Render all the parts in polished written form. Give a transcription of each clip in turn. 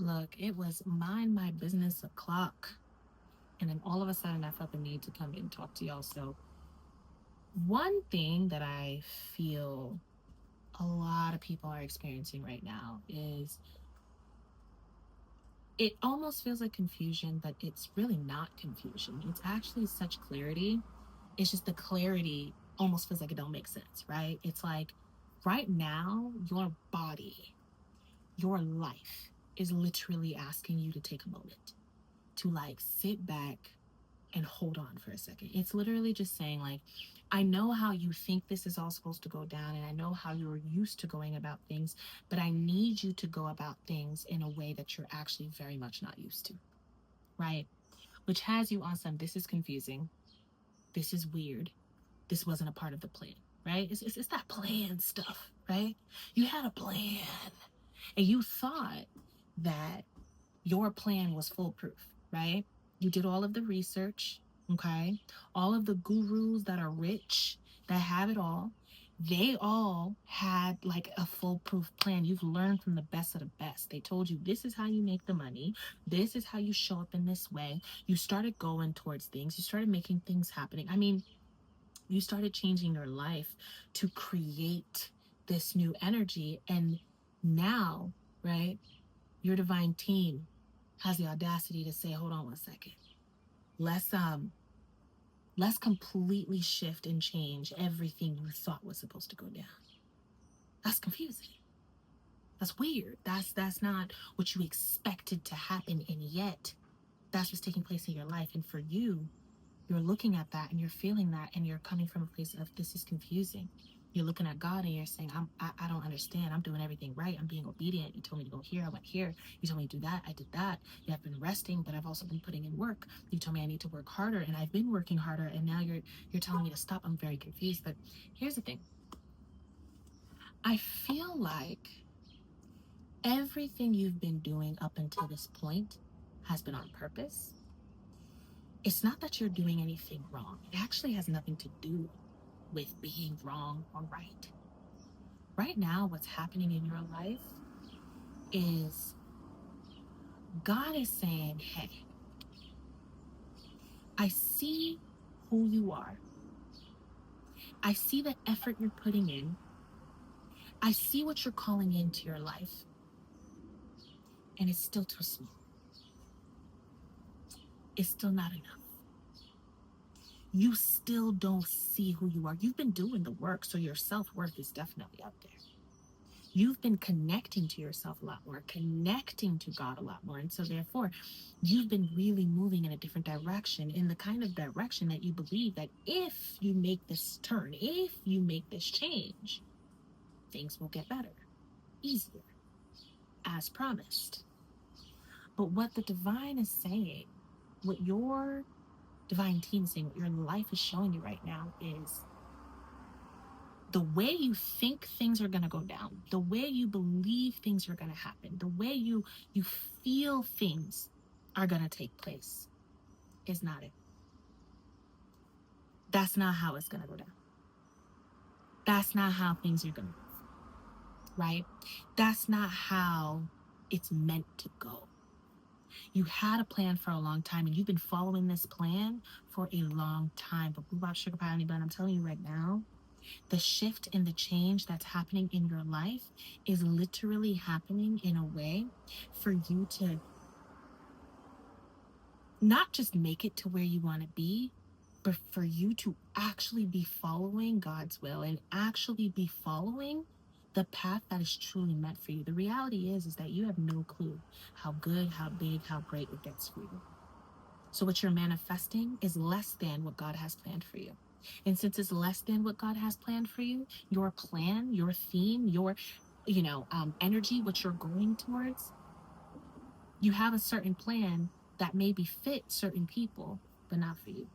Look, it was mind my business o'clock. And then all of a sudden, I felt the need to come and talk to y'all. So, one thing that I feel a lot of people are experiencing right now is it almost feels like confusion, but it's really not confusion. It's actually such clarity. It's just the clarity almost feels like it don't make sense, right? It's like right now, your body, your life is literally asking you to take a moment to like sit back and hold on for a second. It's literally just saying, like, I know how you think this is all supposed to go down, and I know how you're used to going about things, but I need you to go about things in a way that you're actually very much not used to, right? Which has you on some, this is confusing, this is weird, this wasn't a part of the plan, right? It's that plan stuff, right? You had a plan, and you thought that your plan was foolproof, right? You did all of the research, okay? All of the gurus that are rich, that have it all, they all had like a foolproof plan. You've learned from the best of the best. They told you this is how you make the money, this is how you show up in this way. You started going towards things, you started making things happening. I mean, you started changing your life to create this new energy. And now, right, your divine team has the audacity to say, hold on one second. Let's completely shift and change everything you thought was supposed to go down. That's confusing. That's weird. That's not what you expected to happen, and yet that's what's taking place in your life. And for you, you're looking at that and you're feeling that, and you're coming from a place of this is confusing. You're looking at God and you're saying, I don't understand. I'm doing everything right. I'm being obedient. You told me to go here. I went here. You told me to do that. I did that. Yeah, I've been resting, but I've also been putting in work. You told me I need to work harder, and I've been working harder. And now you're telling me to stop. I'm very confused. But here's the thing. I feel like everything you've been doing up until this point has been on purpose. It's not that you're doing anything wrong. It actually has nothing to do with being wrong or right. Right now, what's happening in your life is God is saying, hey, I see who you are. I see the effort you're putting in. I see what you're calling into your life. And it's still too small. It's still not enough. You still don't see who you are. You've been doing the work, so your self-worth is definitely up there. You've been connecting to yourself a lot more, connecting to God a lot more. And so therefore, you've been really moving in a different direction, in the kind of direction that you believe that if you make this turn, if you make this change, things will get better, easier, as promised. But what the divine is saying, what your divine team is saying, what your life is showing you right now is the way you think things are going to go down, the way you believe things are going to happen, the way you feel things are going to take place is not it. That's not how it's going to go down. That's not how things are going to go, right? That's not how it's meant to go. You had a plan for a long time, and you've been following this plan for a long time. But Boo Sugar Pie Honey Bun, I'm telling you right now, the shift and the change that's happening in your life is literally happening in a way for you to not just make it to where you want to be, but for you to actually be following God's will and actually be following the path that is truly meant for you. The reality is that you have no clue how good, how big, how great it gets for you. So what you're manifesting is less than what God has planned for you. And since it's less than what God has planned for you, your plan, your theme, your, energy, what you're going towards, you have a certain plan that maybe fit certain people, but not for you.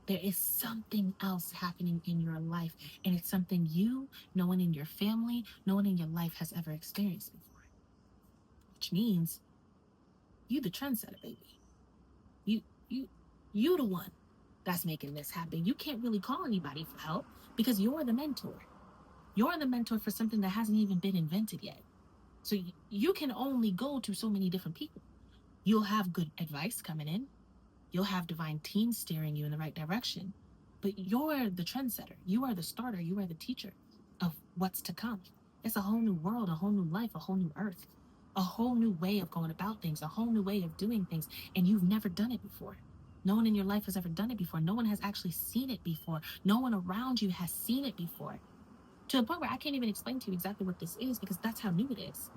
There is something else happening in your life, and it's something no one in your family, no one in your life has ever experienced before. Which means you the trendsetter, baby. You you you the one that's making this happen. You can't really call anybody for help because you're the mentor. You're the mentor for something that hasn't even been invented yet. So you can only go to so many different people. You'll have good advice coming in. You'll have divine teams steering you in the right direction. But you're the trendsetter. You are the starter. You are the teacher of what's to come. It's a whole new world, a whole new life, a whole new earth, a whole new way of going about things, a whole new way of doing things. And you've never done it before. No one in your life has ever done it before. No one has actually seen it before. No one around you has seen it before. To the point where I can't even explain to you exactly what this is because that's how new it is.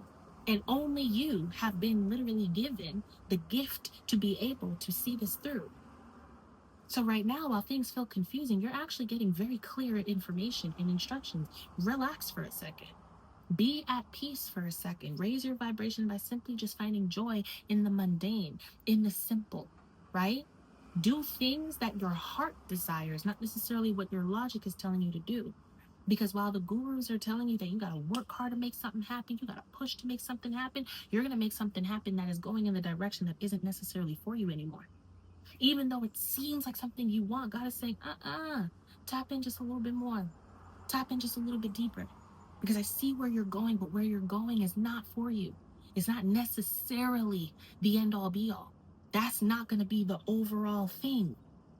And only you have been literally given the gift to be able to see this through. So right now, while things feel confusing, you're actually getting very clear information and instructions. Relax for a second. Be at peace for a second. Raise your vibration by simply just finding joy in the mundane, in the simple, right? Do things that your heart desires, not necessarily what your logic is telling you to do. Because while the gurus are telling you that you got to work hard to make something happen, you got to push to make something happen, you're going to make something happen that is going in the direction that isn't necessarily for you anymore. Even though it seems like something you want, God is saying, tap in just a little bit more. Tap in just a little bit deeper. Because I see where you're going, but where you're going is not for you. It's not necessarily the end all be all. That's not going to be the overall thing.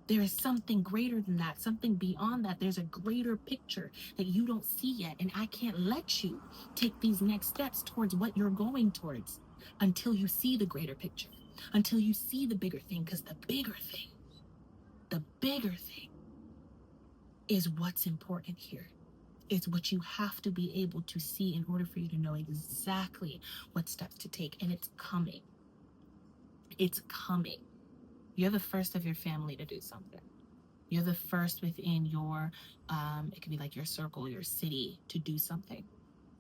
There is something greater than that, something beyond that. There's a greater picture that you don't see yet. And I can't let you take these next steps towards what you're going towards until you see the greater picture, until you see the bigger thing. Because the bigger thing is what's important here. It's what you have to be able to see in order for you to know exactly what steps to take. And it's coming. It's coming. You're the first of your family to do something. You're the first within your, it could be like your circle, your city, to do something.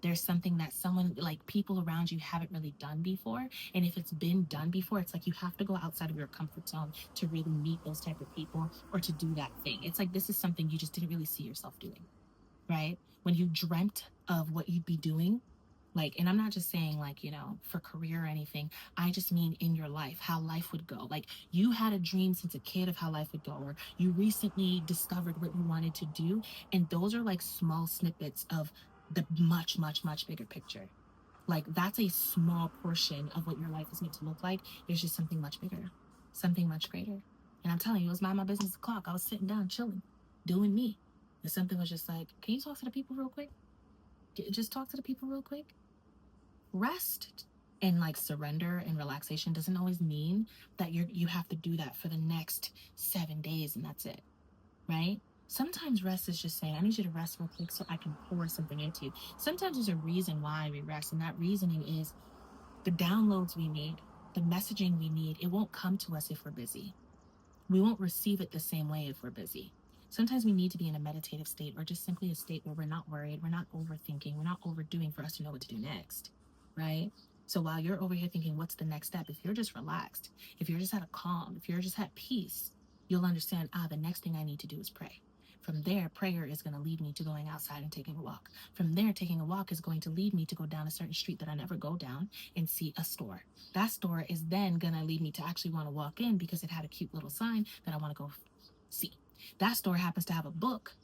There's something that someone, like people around you, haven't really done before. And if it's been done before, it's like you have to go outside of your comfort zone to really meet those type of people or to do that thing. It's like this is something you just didn't really see yourself doing, right? When you dreamt of what you'd be doing, like, and I'm not just saying like, for career or anything. I just mean in your life, how life would go. Like you had a dream since a kid of how life would go, or you recently discovered what you wanted to do. And those are like small snippets of the much, much, much bigger picture. Like that's a small portion of what your life is meant to look like. There's just something much bigger, something much greater. And I'm telling you, it was mind my business o'clock. I was sitting down, chilling, doing me. And something was just like, can you talk to the people real quick? Just talk to the people real quick. Rest and like surrender and relaxation doesn't always mean that you have to do that for the next 7 days and that's it, right? Sometimes rest is just saying, I need you to rest real quick so I can pour something into you. Sometimes there's a reason why we rest, and that reasoning is the downloads we need, the messaging we need. It won't come to us if we're busy. We won't receive it the same way if we're busy. Sometimes we need to be in a meditative state or just simply a state where we're not worried, we're not overthinking, we're not overdoing for us to know what to do next, right? So while you're over here thinking, what's the next step? If you're just relaxed, if you're just at a calm, if you're just at peace, you'll understand, the next thing I need to do is pray. From there, prayer is going to lead me to going outside and taking a walk. From there, taking a walk is going to lead me to go down a certain street that I never go down and see a store. That store is then going to lead me to actually want to walk in because it had a cute little sign that I want to go see. That store happens to have a book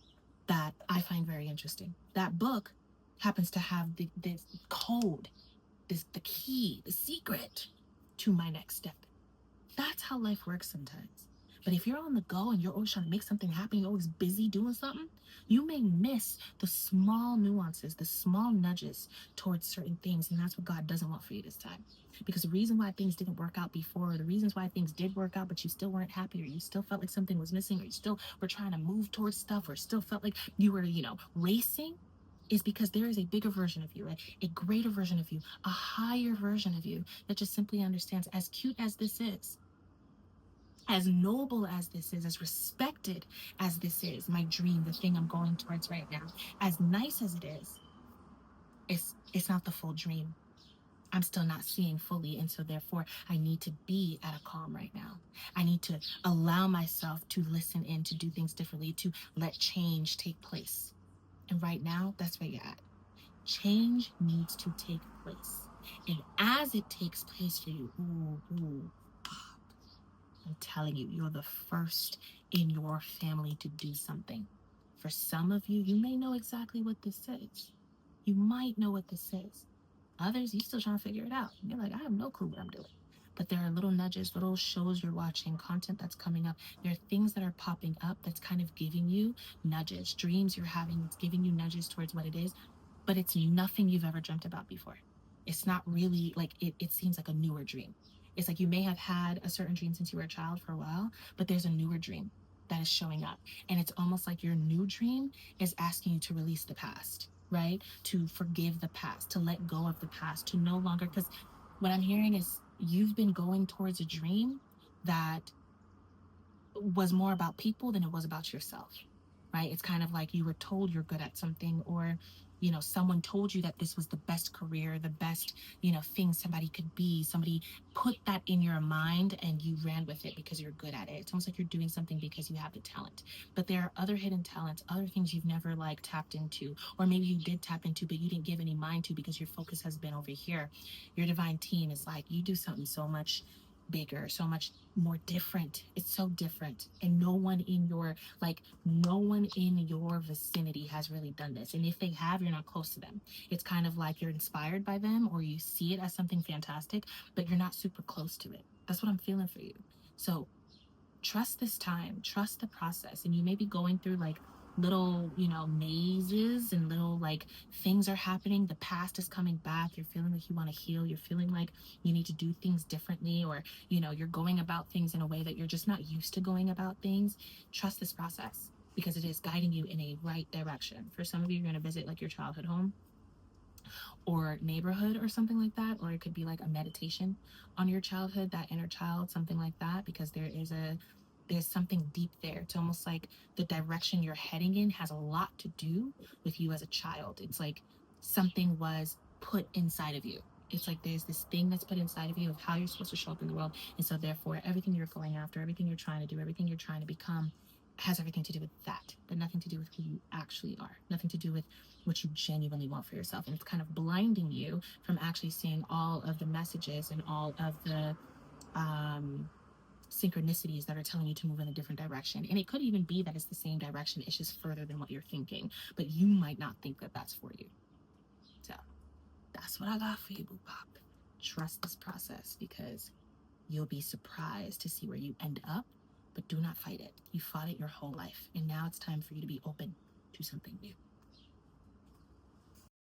that I find very interesting. That book happens to have this code, the key, the secret to my next step. That's how life works sometimes. But if you're on the go and you're always trying to make something happen, you're always busy doing something, you may miss the small nuances, the small nudges towards certain things. And that's what God doesn't want for you this time. Because the reason why things didn't work out before, or the reasons why things did work out, but you still weren't happy, or you still felt like something was missing, or you still were trying to move towards stuff, or still felt like you were, racing, is because there is a bigger version of you, a greater version of you, a higher version of you that just simply understands, as cute as this is, as noble as this is, as respected as this is, my dream, the thing I'm going towards right now, as nice as it is, it's not the full dream. I'm still not seeing fully. And so therefore I need to be at a calm right now. I need to allow myself to listen in, to do things differently, to let change take place. And right now, that's where you're at. Change needs to take place. And as it takes place for you, I'm telling you, you're the first in your family to do something. For some of you, you may know exactly what this is. You might know what this is. others, you still trying to figure it out. You're like, I have no clue what I'm doing. But there are little nudges, little shows you're watching, content that's coming up. There are things that are popping up that's kind of giving you nudges, dreams you're having, it's giving you nudges towards what it is, but it's nothing you've ever dreamt about before. It's not really like it seems like a newer dream. It's like you may have had a certain dream since you were a child for a while, but there's a newer dream that is showing up. And it's almost like your new dream is asking you to release the past, right? To forgive the past, to let go of the past, to no longer, because what I'm hearing is you've been going towards a dream that was more about people than it was about yourself, right? It's kind of like you were told you're good at something, or someone told you that this was the best career, the best thing somebody could be. Somebody put that in your mind and you ran with it because you're good at it. It's almost like you're doing something because you have the talent. But there are other hidden talents, other things you've never like tapped into, or maybe you did tap into but you didn't give any mind to because your focus has been over here. Your divine team is like, you do something so much bigger, so much more different. It's so different. And no one in your vicinity has really done this. And if they have, you're not close to them. It's kind of like you're inspired by them or you see it as something fantastic, but you're not super close to it. That's what I'm feeling for you. So trust this time, trust the process. And you may be going through like little, mazes and little like things are happening. The past is coming back. You're feeling like you want to heal. You're feeling like you need to do things differently, or, you're going about things in a way that you're just not used to going about things. Trust this process because it is guiding you in a right direction. For some of you, you're going to visit like your childhood home or neighborhood or something like that, or it could be like a meditation on your childhood, that inner child, something like that, because there's something deep there. It's almost like the direction you're heading in has a lot to do with you as a child. It's like something was put inside of you. It's like there's this thing that's put inside of you of how you're supposed to show up in the world. And so therefore everything you're going after, everything you're trying to do, everything you're trying to become has everything to do with that, but nothing to do with who you actually are, nothing to do with what you genuinely want for yourself. And it's kind of blinding you from actually seeing all of the messages and all of the synchronicities that are telling you to move in a different direction. And it could even be that it's the same direction, it's just further than what you're thinking, but you might not think that that's for you. So that's what I got for you, Boo Pop. Trust this process because you'll be surprised to see where you end up, but do not fight it. You fought it your whole life, and now it's time for you to be open to something new.